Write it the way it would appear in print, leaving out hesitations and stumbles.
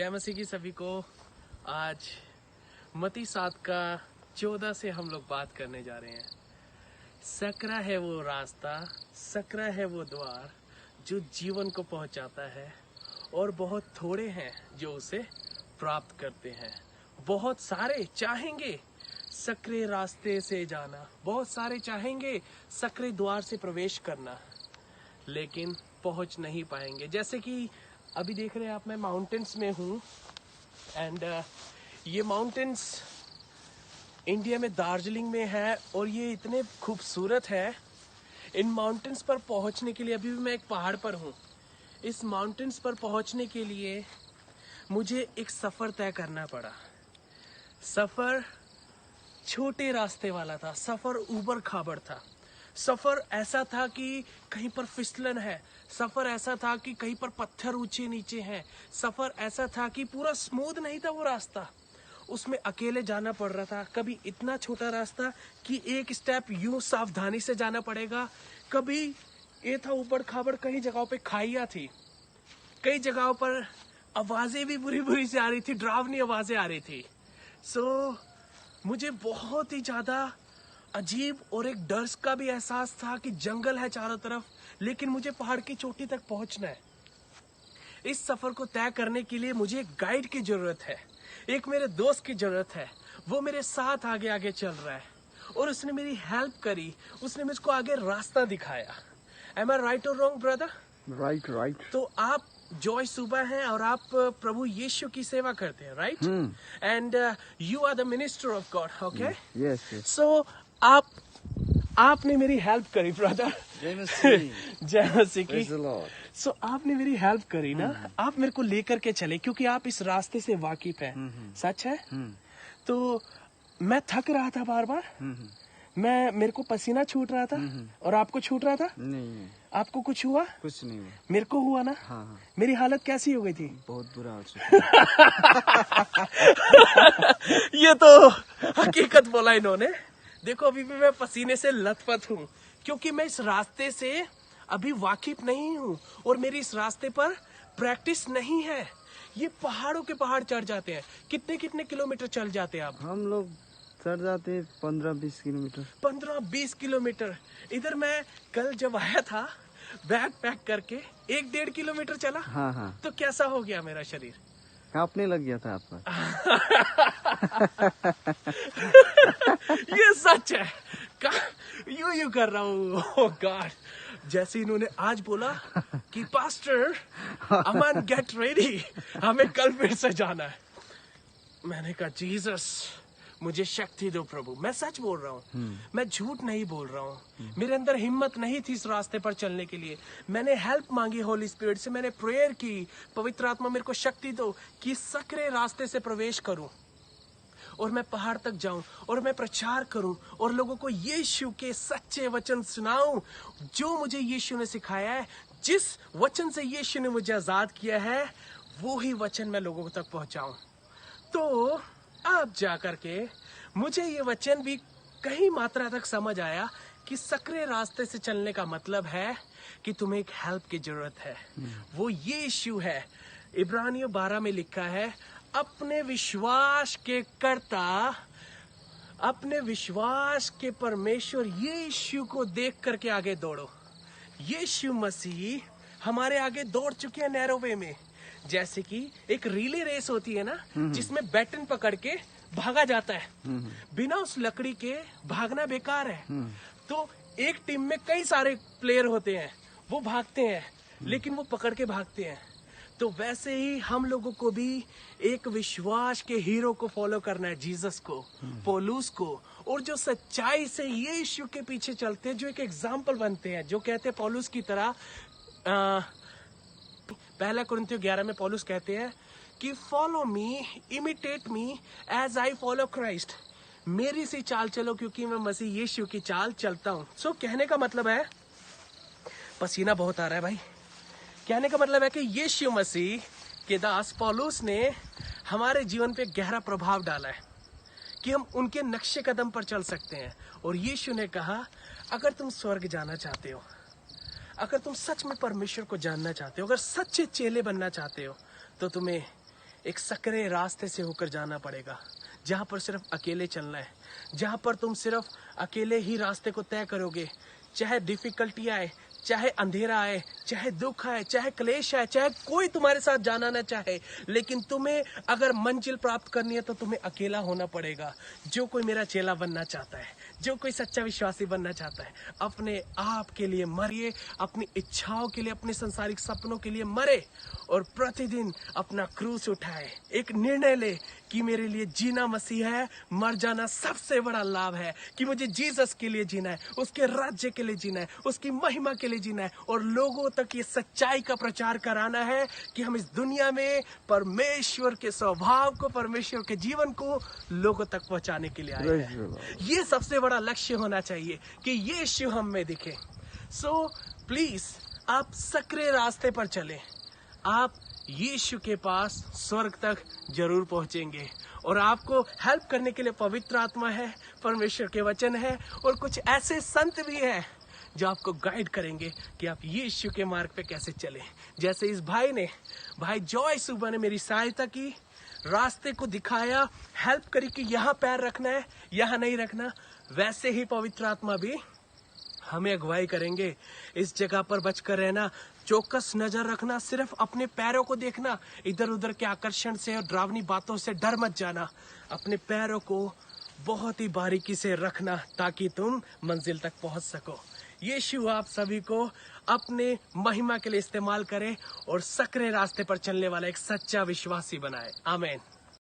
जय मसीह की सभी को। आज मत्ती 7 का 14 से हम लोग बात करने जा रहे हैं। सकरा है वो रास्ता, सकरा है वो द्वार जो जीवन को पहुंचाता है, और बहुत थोड़े हैं जो उसे प्राप्त करते हैं। बहुत सारे चाहेंगे सकरे रास्ते से जाना, बहुत सारे चाहेंगे सकरे द्वार से प्रवेश करना, लेकिन पहुंच नहीं पाएंगे। जैसे कि अभी देख रहे हैं आप, मैं माउंटेन्स में हूँ एंड ये माउंटेन्स इंडिया में दार्जिलिंग में है और ये इतने खूबसूरत है। इन माउंटेन्स पर पहुंचने के लिए, अभी भी मैं एक पहाड़ पर हूँ, इस माउंटेन्स पर पहुंचने के लिए मुझे एक सफ़र तय करना पड़ा। सफ़र छोटे रास्ते वाला था, सफ़र ऊबड़ खाबड़ था, सफ़र ऐसा था कि कहीं पर फिसलन है, सफ़र ऐसा था कि कहीं पर पत्थर ऊंचे नीचे हैं, सफ़र ऐसा था कि पूरा स्मूथ नहीं था वो रास्ता, उसमें अकेले जाना पड़ रहा था। कभी इतना छोटा रास्ता कि एक स्टेप यूं सावधानी से जाना पड़ेगा, कभी ये था ऊबड़ खाबड़, कई जगहों पे खाइयाँ थी, कई जगहों पर आवाज़ें भी बुरी बुरी से आ रही थी, डरावनी आवाज़ें आ रही थी। सो मुझे बहुत ही ज़्यादा अजीब और एक डर का भी एहसास था कि जंगल है चारों तरफ, लेकिन मुझे पहाड़ की चोटी तक पहुंचना है। इस सफर को तय करने के लिए मुझे एक गाइड की जरूरत है, एक मेरे दोस्त की जरूरत है। वो मेरे साथ आगे आगे चल रहा है और उसने मेरी हेल्प करी, उसने मुझको आगे रास्ता दिखाया। Am I right or wrong, brother? Right. तो आप जॉय सुबह हैं और आप प्रभु यीशु की सेवा करते हैं, right? And you are the minister of god, okay? Yes. So आपने मेरी हेल्प करी ब्रदर। जय मसीह की। सो आपने मेरी हेल्प करी ना, आप मेरे को लेकर के चले क्योंकि आप इस रास्ते से वाकिफ हैं। सच है। तो मैं थक रहा था बार बार, मेरे को पसीना छूट रहा था। और आपको छूट रहा था? नहीं। आपको कुछ हुआ? कुछ नहीं हुआ। मेरे को हुआ ना। हाँ। मेरी हालत कैसी हो गई थी? बहुत बुरा हो चुका। ये तो हकीकत बोला इन्होंने। देखो अभी भी मैं पसीने से लथपथ हूँ क्योंकि मैं इस रास्ते से अभी वाकिफ नहीं हूँ और मेरी इस रास्ते पर प्रैक्टिस नहीं है। ये पहाड़ों के पहाड़ चढ़ जाते हैं। कितने कितने किलोमीटर चल जाते हैं आप? हम लोग चढ़ जाते 15-20 किलोमीटर। 15-20 किलोमीटर। इधर मैं कल जब आया था बैग पैक करके 1-1.5 किलोमीटर चला। हाँ। तो तो कैसा हो गया मेरा शरीर? कांपने लग गया था आपका। ये सच है। यूं कर रहा हूँ। ओह गॉड, जैसे इन्होंने आज बोला कि पास्टर अमन गेट रेडी, हमें कल फिर से जाना है। मैंने कहा जीसस मुझे शक्ति दो प्रभु। मैं सच बोल रहा हूँ, मैं झूठ नहीं बोल रहा हूँ। मेरे अंदर हिम्मत नहीं थी इस रास्ते पर चलने के लिए। मैंने हेल्प मांगी होली स्पिरिट से, मैंने प्रेयर की, पवित्र आत्मा मेरे को शक्ति दो कि सकरे रास्ते से प्रवेश करूं और मैं पहाड़ तक जाऊं और मैं प्रचार करूं और लोगों को यीशु के सच्चे वचन सुनाऊं जो मुझे यीशु ने सिखाया है। जिस वचन से यीशु ने मुझे आजाद किया है वो ही वचन मैं लोगों तक पहुंचाऊं। तो अब जाकर के मुझे ये वचन भी कहीं मात्रा तक समझ आया कि सकरे रास्ते से चलने का मतलब है कि तुम्हें एक हेल्प की जरूरत है। वो यीशु है। इब्रानियों 12 में लिखा है, अपने विश्वास के कर्ता, अपने विश्वास के परमेश्वर यीशु को देख करके आगे दौड़ो। यीशु मसीह हमारे आगे दौड़ चुके हैं नैरो वे में। जैसे कि एक रिले रेस होती है ना, जिसमें बैटन पकड़ के भागा जाता है, बिना उस लकड़ी के भागना बेकार है। तो एक टीम में कई सारे प्लेयर होते हैं, वो भागते हैं लेकिन वो पकड़ के भागते हैं। तो वैसे ही हम लोगों को भी एक विश्वास के हीरो को फॉलो करना है, जीसस को, पौलुस को, और जो सच्चाई से यीशु के पीछे चलते हैं, जो एक एग्जाम्पल बनते हैं, जो कहते हैं पौलुस की तरह। पहला कुरिन्थियों 11 में पौलुस कहते हैं कि follow me, imitate me as I follow Christ. मेरी सी चाल चलो क्योंकि मैं मसीह यीशु की चाल चलता हूँ। सो कहने का मतलब है, पसीना बहुत आ रहा है भाई। कहने का मतलब है कि यीशु मसीह के दास पौलुस ने हमारे जीवन पे गहरा प्रभाव डाला है कि हम उनके नक्शे कदम पर चल सकते हैं। और यीशु ने कहा, अगर तुम स्वर्ग जाना चाहते हो, अगर तुम सच में परमेश्वर को जानना चाहते हो, अगर सच्चे चेले बनना चाहते हो, तो तुम्हें एक सकरे रास्ते से होकर जाना पड़ेगा, जहाँ पर सिर्फ अकेले चलना है, जहाँ पर तुम सिर्फ अकेले ही रास्ते को तय करोगे। चाहे डिफिकल्टी आए, चाहे अंधेरा आए, चाहे दुख आए, चाहे क्लेश आए, चाहे कोई तुम्हारे साथ जाना ना चाहे, लेकिन तुम्हें अगर मंजिल प्राप्त करनी है तो तुम्हें अकेला होना पड़ेगा। जो कोई मेरा चेला बनना चाहता है, जो कोई सच्चा विश्वासी बनना चाहता है, अपने आप के लिए मरिए, अपनी इच्छाओं के लिए, अपने संसारिक सपनों के लिए मरे और प्रतिदिन अपना क्रूस उठाए। एक निर्णय ले कि मेरे लिए जीना मसीह है, मर जाना सबसे बड़ा लाभ है, कि मुझे जीसस के लिए जीना है, उसके राज्य के लिए जीना है, उसकी महिमा के लिए जीना है और लोगों तक ये सच्चाई का प्रचार कराना है कि हम इस दुनिया में परमेश्वर के स्वभाव को, परमेश्वर के जीवन को लोगों तक पहुंचाने के लिए आए हैं। ये सबसे बड़ा लक्ष्य होना चाहिए कि यीशु हम में दिखे। सो प्लीज आप सकरे रास्ते पर चलें, आप यीशु के पास स्वर्ग तक जरूर पहुंचेंगे और आपको हेल्प करने के लिए पवित्र आत्मा है, परमेश्वर के वचन है और कुछ ऐसे संत भी हैं जो आपको गाइड करेंगे कि आप यीशु के मार्ग पे कैसे चलें। जैसे इस भाई जॉय सुबह ने मेरी सहायता की, रास्ते को दिखाया, हेल्प करी कि यहाँ पैर रखना है, यहाँ नहीं रखना, वैसे ही पवित्र आत्मा भी हमें अगुवाई करेंगे। इस जगह पर बचकर रहना, चौकस नजर रखना, सिर्फ अपने पैरों को देखना, इधर उधर के आकर्षण से और डरावनी बातों से डर मत जाना। अपने पैरों को बहुत ही बारीकी से रखना ताकि तुम मंजिल तक पहुंच सको। यीशु आप सभी को अपने महिमा के लिए इस्तेमाल करे और सकरे रास्ते पर चलने वाला एक सच्चा विश्वासी बनाए। आमीन।